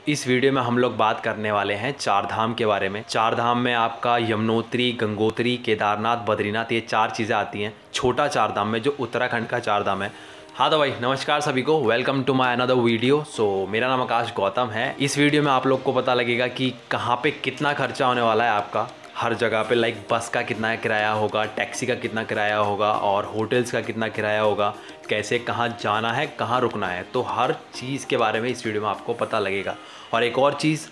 इस वीडियो में हम लोग बात करने वाले हैं चार धाम के बारे में। चार धाम में आपका यमुनोत्री, गंगोत्री, केदारनाथ, बद्रीनाथ, ये चार चीज़ें आती हैं। छोटा चार धाम में जो उत्तराखंड का चार धाम है। हाँ तो भाई नमस्कार सभी को, welcome to my another video. मेरा नाम आकाश गौतम है। इस वीडियो में आप लोग को पता लगेगा कि कहाँ पे कितना खर्चा होने वाला है आपका हर जगह पे। लाइक बस का कितना किराया होगा, टैक्सी का कितना किराया होगा और होटल्स का कितना किराया होगा, कैसे कहाँ जाना है, कहाँ रुकना है, तो हर चीज़ के बारे में इस वीडियो में आपको पता लगेगा। और एक और चीज़,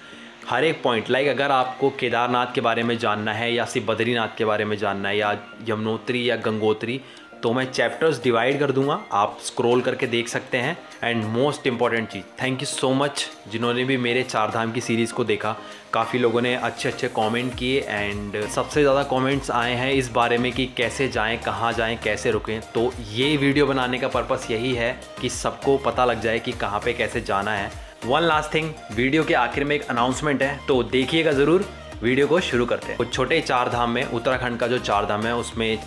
हर एक पॉइंट, लाइक अगर आपको केदारनाथ के बारे में जानना है या सिर्फ बद्रीनाथ के बारे में जानना है या यमुनोत्री या गंगोत्री, तो मैं चैप्टर्स डिवाइड कर दूंगा, आप स्क्रॉल करके देख सकते हैं। And most important cheese, thank you so much जिन्होंने भी मेरे चार धाम की सीरीज़ को देखा। काफ़ी लोगों ने अच्छे अच्छे कमेंट किए एंड सबसे ज़्यादा कमेंट्स आए हैं इस बारे में कि कैसे जाएं, कहाँ जाएं, कैसे रुकें। तो ये वीडियो बनाने का पर्पस यही है कि सबको पता लग जाए कि कहाँ पे कैसे जाना है। वन लास्ट थिंग, वीडियो के आखिर में एक अनाउंसमेंट है, तो देखिएगा ज़रूर। वीडियो को शुरू करते हैं। कुछ छोटे चार धाम में, उत्तराखंड का जो चार धाम है उसमें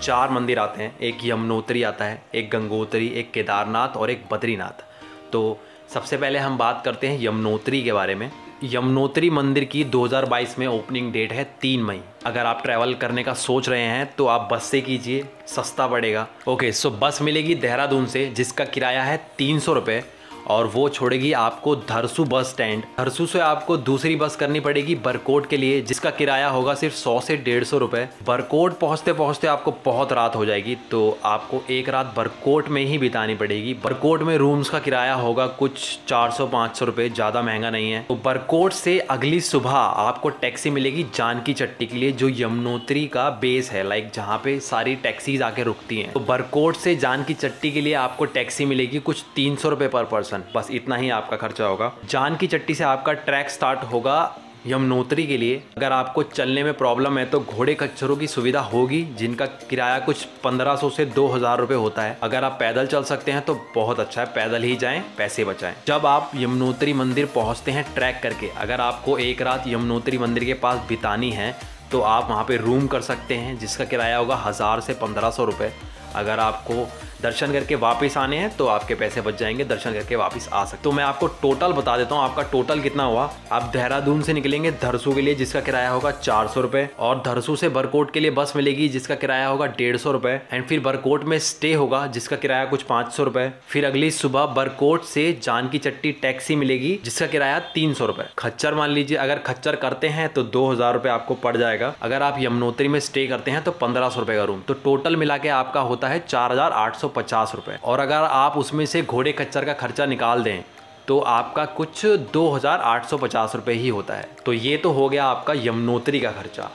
चार मंदिर आते हैं। एक यमुनोत्री आता है, एक गंगोत्री, एक केदारनाथ और एक बद्रीनाथ। तो सबसे पहले हम बात करते हैं यमुनोत्री के बारे में। यमुनोत्री मंदिर की 2022 में ओपनिंग डेट है 3 मई। अगर आप ट्रैवल करने का सोच रहे हैं तो आप बस से कीजिए, सस्ता पड़ेगा। ओके, सो बस मिलेगी देहरादून से जिसका किराया है 300 रुपये और वो छोड़ेगी आपको धरसू बस स्टैंड। धरसू से आपको दूसरी बस करनी पड़ेगी बरकोट के लिए जिसका किराया होगा सिर्फ 100 से 150 रुपये। बरकोट पहुँचते पहुँचते आपको बहुत रात हो जाएगी, तो आपको एक रात बरकोट में ही बितानी पड़ेगी। बरकोट में रूम्स का किराया होगा कुछ 400-500 रुपये, ज़्यादा महंगा नहीं है। तो बरकोट से अगली सुबह आपको टैक्सी मिलेगी जानकी चट्टी के लिए, जो यमुनोत्री का बेस है, लाइक जहाँ पे सारी टैक्सीज आके रुकती हैं। तो बरकोट से जानकी चट्टी के लिए आपको टैक्सी मिलेगी कुछ 300 रुपये पर पर्सन। बस इतना ही आपका खर्चा होगा। जानकी चट्टी से आपका ट्रैक स्टार्ट होगा यमुनोत्री के लिए। अगर आपको चलने में प्रॉब्लम है तो घोड़े खच्चरों की सुविधा होगी जिनका किराया कुछ 1500 से 2000 रुपये होता है। अगर आप पैदल चल सकते हैं तो बहुत अच्छा है, पैदल ही जाएं, पैसे बचाएं। जब आप यमुनोत्री मंदिर पहुंचते हैं ट्रैक करके, अगर आपको एक रात यमुनोत्री मंदिर के पास बितानी है तो आप वहाँ पे रूम कर सकते हैं जिसका किराया होगा 1000 से 1500 रुपये। अगर आपको दर्शन करके वापस आने हैं तो आपके पैसे बच जाएंगे, दर्शन करके वापस आ सकते। तो मैं आपको टोटल बता देता हूँ आपका टोटल कितना हुआ। आप देहरादून से निकलेंगे धरसू के लिए जिसका किराया होगा 400 रुपये, और धरसू से बरकोट के लिए बस मिलेगी जिसका किराया होगा 150 रुपये। एंड फिर बरकोट में स्टे होगा जिसका किराया कुछ 500 रुपये। फिर अगली सुबह बरकोट से जानकी चट्टी टैक्सी मिलेगी जिसका किराया 300 रुपये। खच्चर मान लीजिए, अगर खच्चर करते हैं तो 2000 रुपये आपको पड़ जाएगा। अगर आप यमुनोत्री में स्टे करते हैं तो 1500 रुपये का रूम। तो टोटल मिला के आपका होता है 4850 रुपये। और अगर आप उसमें से घोड़े खच्चर का खर्चा निकाल दें तो आपका कुछ 2850 रुपये ही होता है। तो ये तो हो गया आपका यमुनोत्री का खर्चा,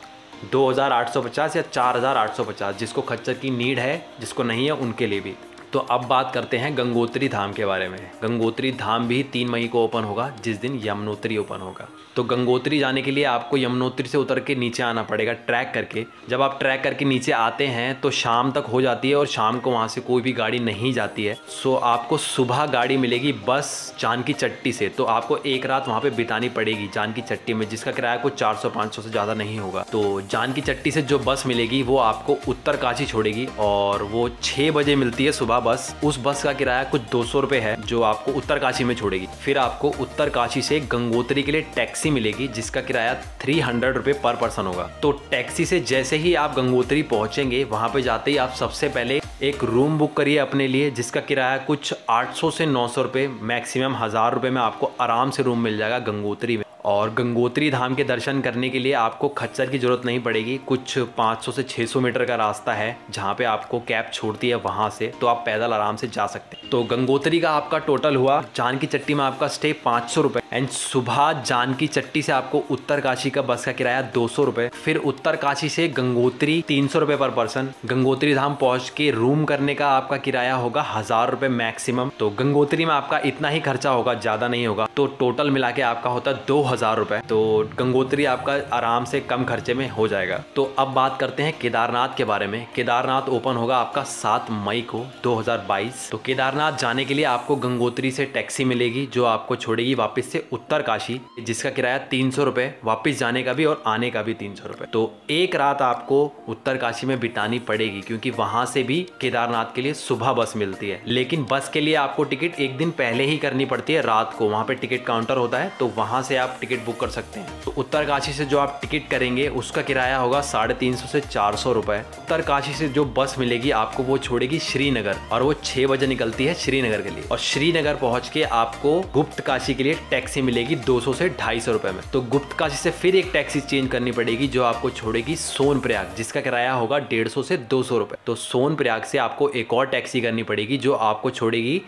2850 या 4850, जिसको खच्चर की नीड है, जिसको नहीं है उनके लिए भी। तो अब बात करते हैं गंगोत्री धाम के बारे में। गंगोत्री धाम भी 3 मई को ओपन होगा जिस दिन यमुनोत्री ओपन होगा। तो गंगोत्री जाने के लिए आपको यमुनोत्री से उतर के नीचे आना पड़ेगा ट्रैक करके। जब आप ट्रैक करके नीचे आते हैं तो शाम तक हो जाती है और शाम को वहाँ से कोई भी गाड़ी नहीं जाती है। सो आपको सुबह गाड़ी मिलेगी बस जानकी चट्टी से, तो आपको एक रात वहाँ पे बितानी पड़ेगी जानकी चट्टी में जिसका किराया कुछ 400-500 से ज़्यादा नहीं होगा। तो जानकी चट्टी से जो बस मिलेगी वो आपको उत्तरकाशी छोड़ेगी और वो 6 बजे मिलती है सुबह बस। उस बस का किराया कुछ 200 रुपये है जो आपको उत्तरकाशी में छोड़ेगी। फिर आपको उत्तरकाशी से गंगोत्री के लिए टैक्सी मिलेगी जिसका किराया 300 रुपये पर पर्सन होगा। तो टैक्सी से जैसे ही आप गंगोत्री पहुंचेंगे, वहां पे जाते ही आप सबसे पहले एक रूम बुक करिए अपने लिए जिसका किराया कुछ 800 से 900 रुपये, मैक्सिमम 1000 रुपये में आपको आराम से रूम मिल जाएगा गंगोत्री में। और गंगोत्री धाम के दर्शन करने के लिए आपको खच्चर की जरूरत नहीं पड़ेगी। कुछ 500 से 600 मीटर का रास्ता है जहाँ पे आपको कैब छोड़ती है, वहाँ से तो आप पैदल आराम से जा सकते हैं। तो गंगोत्री का आपका टोटल हुआ, जानकी चट्टी में आपका स्टे 500 रुपये। एंड सुबह जानकी चट्टी से आपको उत्तरकाशी का बस का किराया 200 रुपये। फिर उत्तरकाशी से गंगोत्री 300 रुपये पर पर्सन। गंगोत्री धाम पहुँच के रूम करने का आपका किराया होगा 1000 रुपये मैक्सिमम। तो गंगोत्री में आपका इतना ही खर्चा होगा, ज़्यादा नहीं होगा। तो टोटल मिला के आपका होता है 2000 रुपये। तो गंगोत्री आपका आराम से कम खर्चे में हो जाएगा। तो अब बात करते हैं केदारनाथ के बारे में। केदारनाथ ओपन होगा आपका 7 मई को 2022। तो केदारनाथ केदारनाथ जाने के लिए आपको गंगोत्री से टैक्सी मिलेगी जो आपको छोड़ेगी वापस से उत्तरकाशी, जिसका किराया 300 रुपये, वापस जाने का भी और आने का भी 300 रुपये। तो एक रात आपको उत्तरकाशी में बितानी पड़ेगी क्योंकि वहां से भी केदारनाथ के लिए सुबह बस मिलती है, लेकिन बस के लिए आपको टिकट एक दिन पहले ही करनी पड़ती है। रात को वहां पे टिकट काउंटर होता है तो वहां से आप टिकट बुक कर सकते हैं। तो उत्तरकाशी से जो आप टिकट करेंगे उसका किराया होगा 350 से 400 रुपये। उत्तरकाशी से जो बस मिलेगी आपको वो छोड़ेगी श्रीनगर और वो 6 बजे निकलती है श्रीनगर के लिए। और श्रीनगर पहुंच के आपको गुप्त काशी के लिए टैक्सी मिलेगी 200 से 250 रुपये में। तो गुप्त काशी से फिर एक टैक्सी चेंज करनी पड़ेगी जो आपको छोड़ेगी सोनप्रयाग, जिसका किराया होगा 150 से 200 रुपये। तो सोनप्रयाग से आपको एक और टैक्सी करनी पड़ेगी जो आपको छोड़ेगी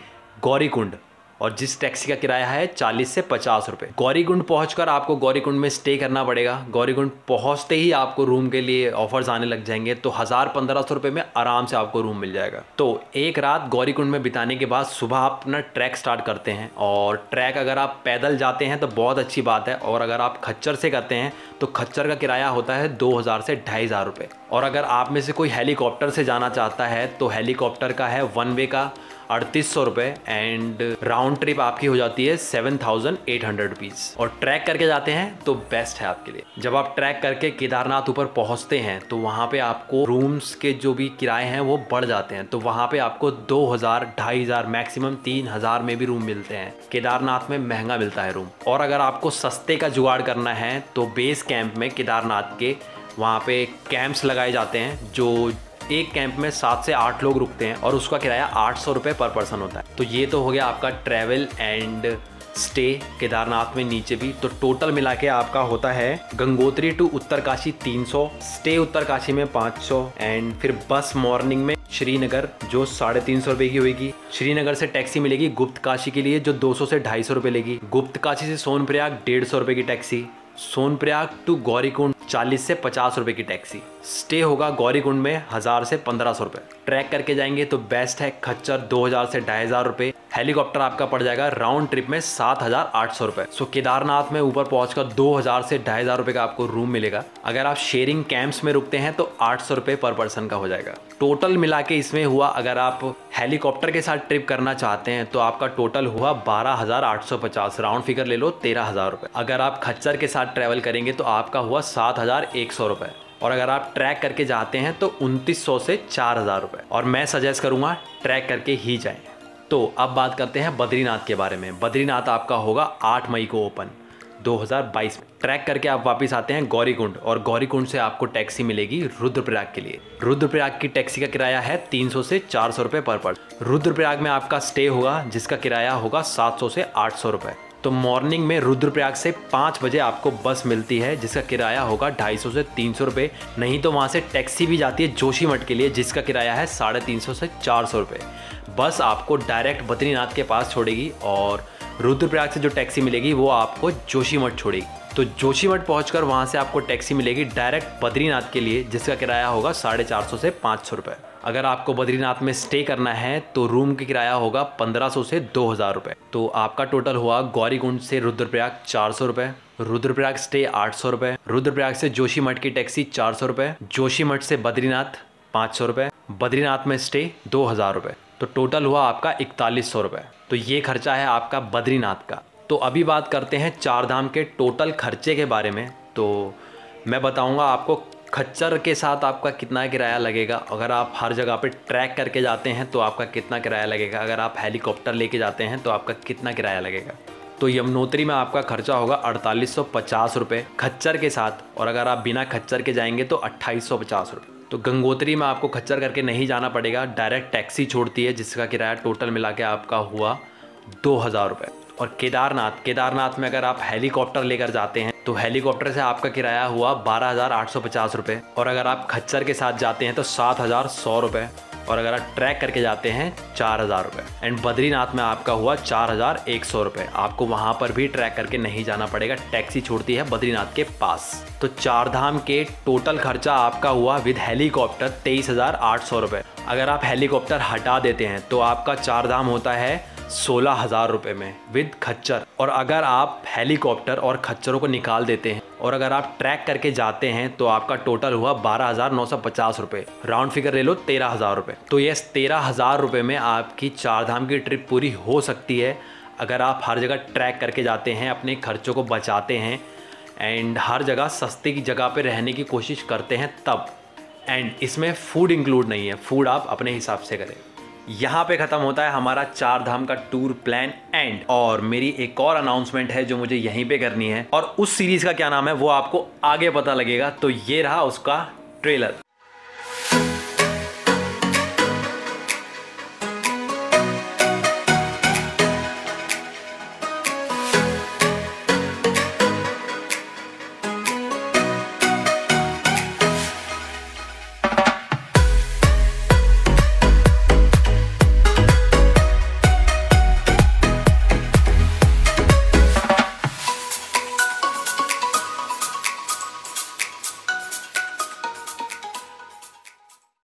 गौरीकुंड, और जिस टैक्सी का किराया है 40 से 50 रुपये। गौरीकुंड पहुंचकर आपको गौरीकुंड में स्टे करना पड़ेगा। गौरीकुंड पहुंचते ही आपको रूम के लिए ऑफर्स आने लग जाएंगे, तो 1000-1500 रुपये में आराम से आपको रूम मिल जाएगा। तो एक रात गौरीकुंड में बिताने के बाद सुबह आप अपना ट्रैक स्टार्ट करते हैं। और ट्रैक अगर आप पैदल जाते हैं तो बहुत अच्छी बात है, और अगर आप खच्चर से करते हैं तो खच्चर का किराया होता है 2000 से 2500 रुपये। और अगर आप में से कोई हेलीकॉप्टर से जाना चाहता है तो हेलीकॉप्टर का है वन वे का 3800 रुपये एंड राउंड ट्रिप आपकी हो जाती है 7800 रुपीज़। और ट्रैक करके जाते हैं तो बेस्ट है आपके लिए। जब आप ट्रैक करके केदारनाथ ऊपर पहुंचते हैं तो वहाँ पे आपको रूम्स के जो भी किराए हैं वो बढ़ जाते हैं। तो वहाँ पे आपको 2000, 2500, मैक्सिमम 3000 में भी रूम मिलते हैं। केदारनाथ में महंगा मिलता है रूम। और अगर आपको सस्ते का जुगाड़ करना है तो बेस कैंप में केदारनाथ के वहाँ पे कैंप्स लगाए जाते हैं, जो एक कैंप में 7 से 8 लोग रुकते हैं और उसका किराया 800 रुपये पर पर्सन होता है। तो ये तो हो गया आपका ट्रैवल एंड स्टे केदारनाथ में नीचे भी। तो टोटल मिला के आपका होता है गंगोत्री टू उत्तरकाशी 300, स्टे उत्तरकाशी में 500 एंड फिर बस मॉर्निंग में श्रीनगर जो 350 रुपये की होगी। श्रीनगर से टैक्सी मिलेगी गुप्त काशी के लिए जो 200 से 250 रुपये लेगी। गुप्त काशी से सोनप्रयाग 150 रुपये की टैक्सी। सोनप्रयाग टू गौरीकुंड 40 से 50 रुपये की टैक्सी। स्टे होगा गौरीकुंड में 1000 से 1500 रुपये। ट्रैक करके जाएंगे तो बेस्ट है खच्चर 2000 से 2500 रुपये। हेलीकॉप्टर आपका पड़ जाएगा राउंड ट्रिप में 7800 रुपये। सो केदारनाथ में ऊपर पहुंचकर 2000 से 2500 रुपये का आपको रूम मिलेगा। अगर आप शेयरिंग कैंप्स में रुकते हैं तो 800 रुपये पर पर्सन का हो जाएगा। टोटल मिला के इसमें हुआ, अगर आप हेलीकॉप्टर के साथ ट्रिप करना चाहते हैं तो आपका टोटल हुआ 12850, राउंड फिगर ले लो 13000 रुपये। अगर आप खच्चर के साथ ट्रैवल करेंगे तो आपका हुआ 7100 रुपये। और अगर आप ट्रैक करके जाते हैं तो 2900 से 4000 रुपये। और मैं सजेस्ट करूँगा ट्रैक करके ही जाएँ। तो अब बात करते हैं बद्रीनाथ के बारे में। बद्रीनाथ आपका होगा 8 मई को ओपन 2022 में। ट्रैक करके आप वापस आते हैं गौरीकुंड, और गौरीकुंड से आपको टैक्सी मिलेगी रुद्रप्रयाग के लिए। रुद्रप्रयाग की टैक्सी का किराया है 300 से 400 रुपये पर पर्सन। रुद्रप्रयाग में आपका स्टे होगा जिसका किराया होगा 700 से 800 रुपये। तो मॉर्निंग में रुद्रप्रयाग से 5 बजे आपको बस मिलती है जिसका किराया होगा 250 से 300 रुपये। नहीं तो वहाँ से टैक्सी भी जाती है जोशीमठ के लिए जिसका किराया है 350 से 400 रुपये। बस आपको डायरेक्ट बद्रीनाथ के पास छोड़ेगी और रुद्रप्रयाग से जो टैक्सी मिलेगी वो आपको जोशीमठ छोड़ेगी। तो जोशीमठ पहुंचकर वहां से आपको टैक्सी मिलेगी डायरेक्ट बद्रीनाथ के लिए जिसका किराया होगा 450 से 500 रुपये। अगर आपको बद्रीनाथ में स्टे करना है तो रूम का किराया होगा 1500 से 2000 रुपये। तो आपका टोटल हुआ गौरीकुंड से रुद्रप्रयाग 400 रुपये, रुद्रप्रयाग स्टे 800 रुपये, रुद्रप्रयाग से जोशीमठ की टैक्सी 400 रुपये, जोशीमठ से बद्रीनाथ 500 रुपये, बद्रीनाथ में स्टे 2000 रुपये। तो टोटल हुआ आपका 4100 रुपये। तो ये खर्चा है आपका बद्रीनाथ का। तो अभी बात करते हैं चारधाम के टोटल खर्चे के बारे में। तो मैं बताऊंगा आपको खच्चर के साथ आपका कितना किराया लगेगा, अगर आप हर जगह पे ट्रैक करके जाते हैं तो आपका कितना किराया लगेगा, अगर आप हेलीकॉप्टर लेके जाते हैं तो आपका कितना किराया लगेगा। तो यमुनोत्री में आपका खर्चा होगा 4850 रुपये खच्चर के साथ, और अगर आप बिना खच्चर के जाएंगे तो 2850 रुपये। तो गंगोत्री में आपको खच्चर करके नहीं जाना पड़ेगा, डायरेक्ट टैक्सी छोड़ती है जिसका किराया टोटल मिला के आपका हुआ 2000 रुपये। और केदारनाथ में अगर आप हेलीकॉप्टर लेकर जाते हैं तो हेलीकॉप्टर से आपका किराया हुआ 12850 रुपये, और अगर आप खच्चर के साथ जाते हैं तो 7100 रुपये, और अगर आप ट्रैक करके जाते हैं 4000 रुपये। एंड बद्रीनाथ में आपका हुआ 4100 रुपये। आपको वहाँ पर भी ट्रैक करके नहीं जाना पड़ेगा, टैक्सी छोड़ती है बद्रीनाथ के पास। तो चारधाम के टोटल खर्चा आपका हुआ विद हेलीकॉप्टर 23,800 रुपये। अगर आप हेलीकॉप्टर हटा देते हैं तो आपका चारधाम होता है 16,000 रुपये में विद खच्चर, और अगर आप हेलीकॉप्टर और खच्चरों को निकाल देते हैं और अगर आप ट्रैक करके जाते हैं तो आपका टोटल हुआ 12,950 रुपये, राउंड फिगर ले लो 13,000 रुपये। तो ये 13,000 रुपये में आपकी चार धाम की ट्रिप पूरी हो सकती है अगर आप हर जगह ट्रैक करके जाते हैं, अपने खर्चों को बचाते हैं एंड हर जगह सस्ते की जगह पे रहने की कोशिश करते हैं तब। एंड इसमें फूड इंक्लूड नहीं है, फूड आप अपने हिसाब से करें। यहाँ पे ख़त्म होता है हमारा चार धाम का टूर प्लान एंड और मेरी एक और अनाउंसमेंट है जो मुझे यहीं पे करनी है और उस सीरीज़ का क्या नाम है वो आपको आगे पता लगेगा। तो ये रहा उसका ट्रेलर।